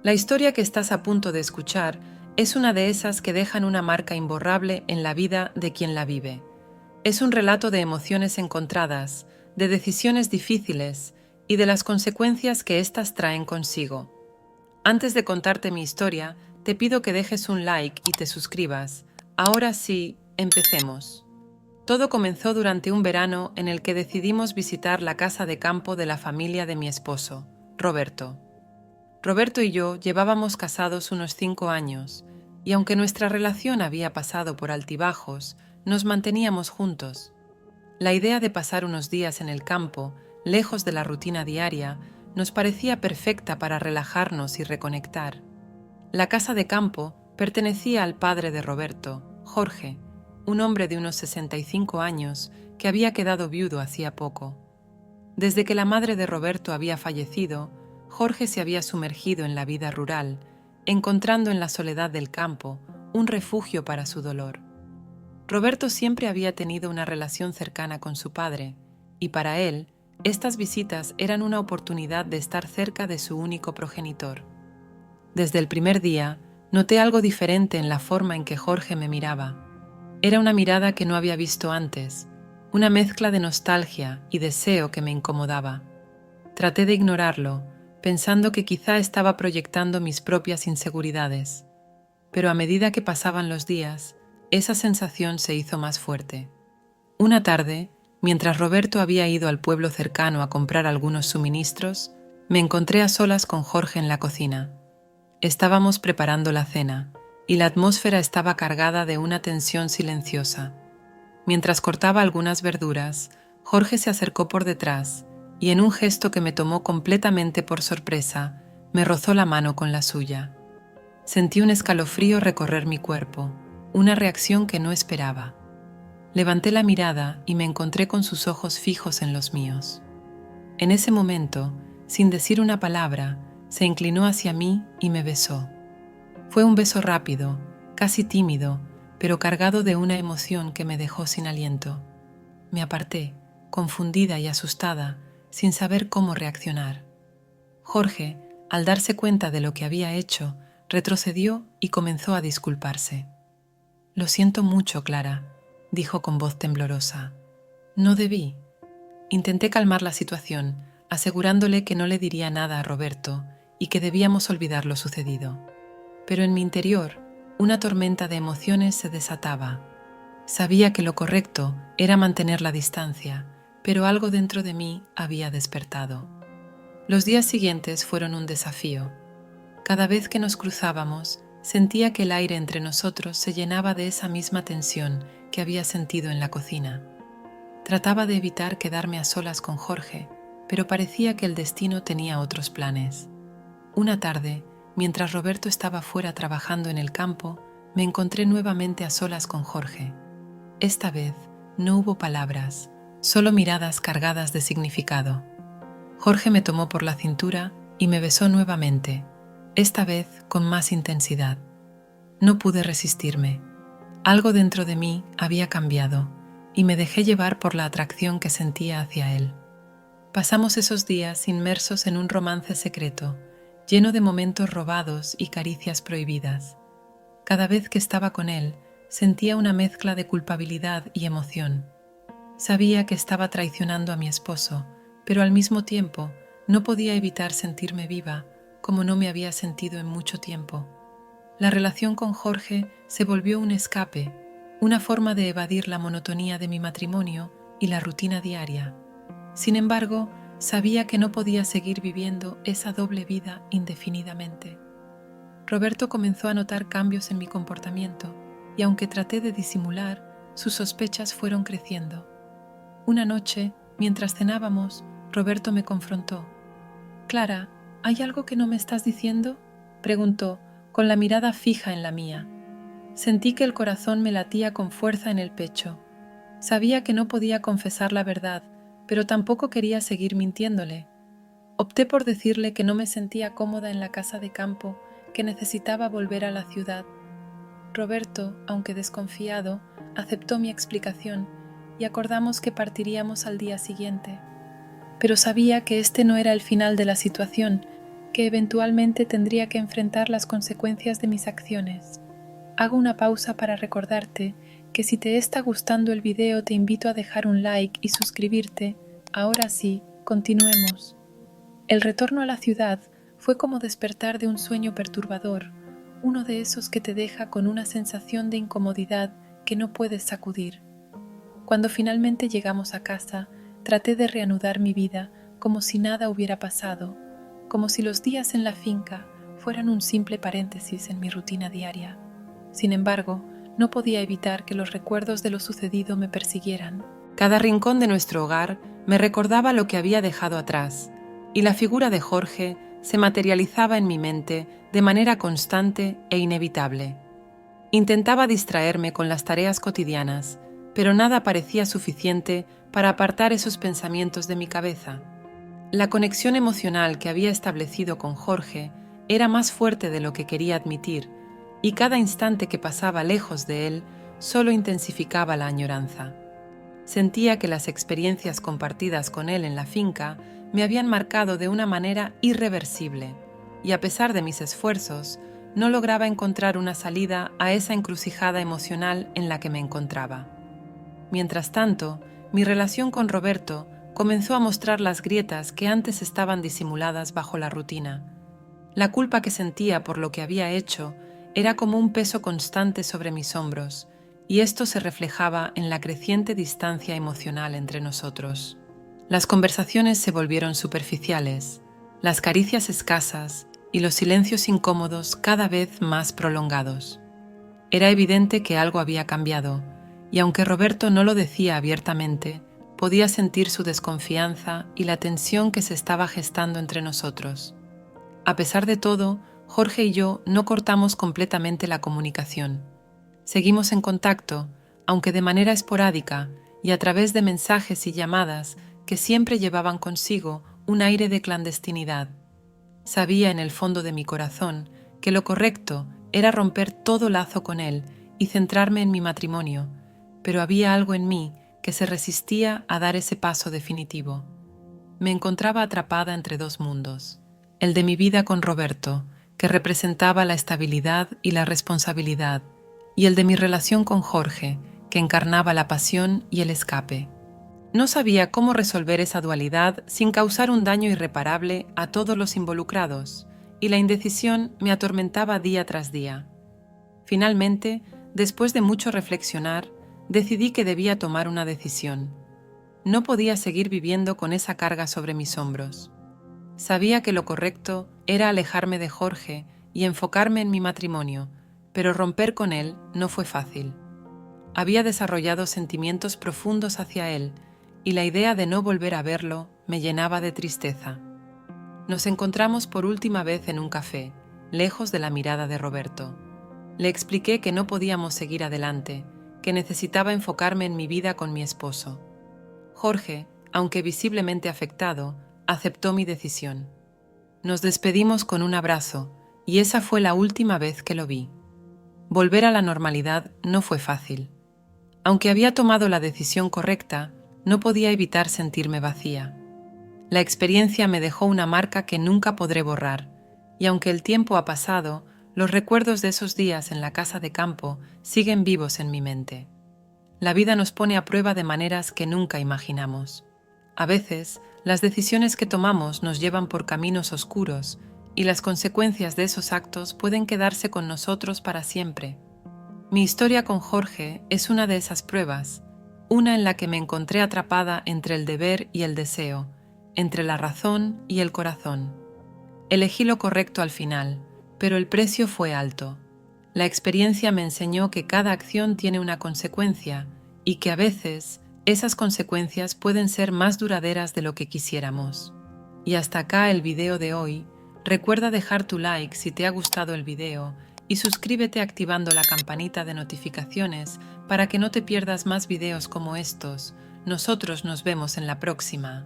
La historia que estás a punto de escuchar es una de esas que dejan una marca imborrable en la vida de quien la vive. Es un relato de emociones encontradas, de decisiones difíciles y de las consecuencias que éstas traen consigo. Antes de contarte mi historia, te pido que dejes un like y te suscribas. Ahora sí, empecemos. Todo comenzó durante un verano en el que decidimos visitar la casa de campo de la familia de mi esposo, Roberto. Roberto y yo llevábamos casados unos 5 años, y aunque nuestra relación había pasado por altibajos, nos manteníamos juntos. La idea de pasar unos días en el campo, lejos de la rutina diaria, nos parecía perfecta para relajarnos y reconectar. La casa de campo pertenecía al padre de Roberto, Jorge, un hombre de unos 65 años que había quedado viudo hacía poco. Desde que la madre de Roberto había fallecido, Jorge se había sumergido en la vida rural, encontrando en la soledad del campo un refugio para su dolor. Roberto siempre había tenido una relación cercana con su padre, y para él, estas visitas eran una oportunidad de estar cerca de su único progenitor. Desde el primer día, noté algo diferente en la forma en que Jorge me miraba. Era una mirada que no había visto antes, una mezcla de nostalgia y deseo que me incomodaba. Traté de ignorarlo, pensando que quizá estaba proyectando mis propias inseguridades, pero a medida que pasaban los días, esa sensación se hizo más fuerte. Una tarde, mientras Roberto había ido al pueblo cercano a comprar algunos suministros, me encontré a solas con Jorge en la cocina. Estábamos preparando la cena, y la atmósfera estaba cargada de una tensión silenciosa. Mientras cortaba algunas verduras, Jorge se acercó por detrás y en un gesto que me tomó completamente por sorpresa, me rozó la mano con la suya. Sentí un escalofrío recorrer mi cuerpo, una reacción que no esperaba. Levanté la mirada y me encontré con sus ojos fijos en los míos. En ese momento, sin decir una palabra, se inclinó hacia mí y me besó. Fue un beso rápido, casi tímido, pero cargado de una emoción que me dejó sin aliento. Me aparté, confundida y asustada, sin saber cómo reaccionar. Jorge, al darse cuenta de lo que había hecho, retrocedió y comenzó a disculparse. «Lo siento mucho, Clara», dijo con voz temblorosa. «No debí». Intenté calmar la situación, asegurándole que no le diría nada a Roberto y que debíamos olvidar lo sucedido. Pero en mi interior, una tormenta de emociones se desataba. Sabía que lo correcto era mantener la distancia, pero algo dentro de mí había despertado. Los días siguientes fueron un desafío. Cada vez que nos cruzábamos, sentía que el aire entre nosotros se llenaba de esa misma tensión que había sentido en la cocina. Trataba de evitar quedarme a solas con Jorge, pero parecía que el destino tenía otros planes. Una tarde, mientras Roberto estaba fuera trabajando en el campo, me encontré nuevamente a solas con Jorge. Esta vez no hubo palabras, solo miradas cargadas de significado. Jorge me tomó por la cintura y me besó nuevamente, esta vez con más intensidad. No pude resistirme. Algo dentro de mí había cambiado y me dejé llevar por la atracción que sentía hacia él. Pasamos esos días inmersos en un romance secreto, lleno de momentos robados y caricias prohibidas. Cada vez que estaba con él, sentía una mezcla de culpabilidad y emoción. Sabía que estaba traicionando a mi esposo, pero al mismo tiempo no podía evitar sentirme viva, como no me había sentido en mucho tiempo. La relación con Jorge se volvió un escape, una forma de evadir la monotonía de mi matrimonio y la rutina diaria. Sin embargo, sabía que no podía seguir viviendo esa doble vida indefinidamente. Roberto comenzó a notar cambios en mi comportamiento y aunque traté de disimular, sus sospechas fueron creciendo. Una noche, mientras cenábamos, Roberto me confrontó. «Clara, ¿hay algo que no me estás diciendo?», preguntó, con la mirada fija en la mía. Sentí que el corazón me latía con fuerza en el pecho. Sabía que no podía confesar la verdad, pero tampoco quería seguir mintiéndole. Opté por decirle que no me sentía cómoda en la casa de campo, que necesitaba volver a la ciudad. Roberto, aunque desconfiado, aceptó mi explicación y acordamos que partiríamos al día siguiente. Pero sabía que este no era el final de la situación, que eventualmente tendría que enfrentar las consecuencias de mis acciones. Hago una pausa para recordarte que si te está gustando el video te invito a dejar un like y suscribirte. Ahora sí, continuemos. El retorno a la ciudad fue como despertar de un sueño perturbador, uno de esos que te deja con una sensación de incomodidad que no puedes sacudir. Cuando finalmente llegamos a casa, traté de reanudar mi vida como si nada hubiera pasado, como si los días en la finca fueran un simple paréntesis en mi rutina diaria. Sin embargo, no podía evitar que los recuerdos de lo sucedido me persiguieran. Cada rincón de nuestro hogar me recordaba lo que había dejado atrás, y la figura de Jorge se materializaba en mi mente de manera constante e inevitable. Intentaba distraerme con las tareas cotidianas, pero nada parecía suficiente para apartar esos pensamientos de mi cabeza. La conexión emocional que había establecido con Jorge era más fuerte de lo que quería admitir, y cada instante que pasaba lejos de él solo intensificaba la añoranza. Sentía que las experiencias compartidas con él en la finca me habían marcado de una manera irreversible, y a pesar de mis esfuerzos, no lograba encontrar una salida a esa encrucijada emocional en la que me encontraba. Mientras tanto, mi relación con Roberto comenzó a mostrar las grietas que antes estaban disimuladas bajo la rutina. La culpa que sentía por lo que había hecho era como un peso constante sobre mis hombros, y esto se reflejaba en la creciente distancia emocional entre nosotros. Las conversaciones se volvieron superficiales, las caricias escasas y los silencios incómodos cada vez más prolongados. Era evidente que algo había cambiado, y aunque Roberto no lo decía abiertamente, podía sentir su desconfianza y la tensión que se estaba gestando entre nosotros. A pesar de todo, Jorge y yo no cortamos completamente la comunicación. Seguimos en contacto, aunque de manera esporádica y a través de mensajes y llamadas que siempre llevaban consigo un aire de clandestinidad. Sabía en el fondo de mi corazón que lo correcto era romper todo lazo con él y centrarme en mi matrimonio, pero había algo en mí que se resistía a dar ese paso definitivo. Me encontraba atrapada entre dos mundos, el de mi vida con Roberto, que representaba la estabilidad y la responsabilidad, y el de mi relación con Jorge, que encarnaba la pasión y el escape. No sabía cómo resolver esa dualidad sin causar un daño irreparable a todos los involucrados, y la indecisión me atormentaba día tras día. Finalmente, después de mucho reflexionar, decidí que debía tomar una decisión. No podía seguir viviendo con esa carga sobre mis hombros. Sabía que lo correcto era alejarme de Jorge y enfocarme en mi matrimonio, pero romper con él no fue fácil. Había desarrollado sentimientos profundos hacia él, y la idea de no volver a verlo me llenaba de tristeza. Nos encontramos por última vez en un café, lejos de la mirada de Roberto. Le expliqué que no podíamos seguir adelante, que necesitaba enfocarme en mi vida con mi esposo. Jorge, aunque visiblemente afectado, aceptó mi decisión. Nos despedimos con un abrazo, y esa fue la última vez que lo vi. Volver a la normalidad no fue fácil. Aunque había tomado la decisión correcta, no podía evitar sentirme vacía. La experiencia me dejó una marca que nunca podré borrar, y aunque el tiempo ha pasado, los recuerdos de esos días en la casa de campo siguen vivos en mi mente. La vida nos pone a prueba de maneras que nunca imaginamos. A veces, las decisiones que tomamos nos llevan por caminos oscuros, y las consecuencias de esos actos pueden quedarse con nosotros para siempre. Mi historia con Jorge es una de esas pruebas, una en la que me encontré atrapada entre el deber y el deseo, entre la razón y el corazón. Elegí lo correcto al final, pero el precio fue alto. La experiencia me enseñó que cada acción tiene una consecuencia y que a veces esas consecuencias pueden ser más duraderas de lo que quisiéramos. Y hasta acá el video de hoy. Recuerda dejar tu like si te ha gustado el video y suscríbete activando la campanita de notificaciones para que no te pierdas más videos como estos. Nosotros nos vemos en la próxima.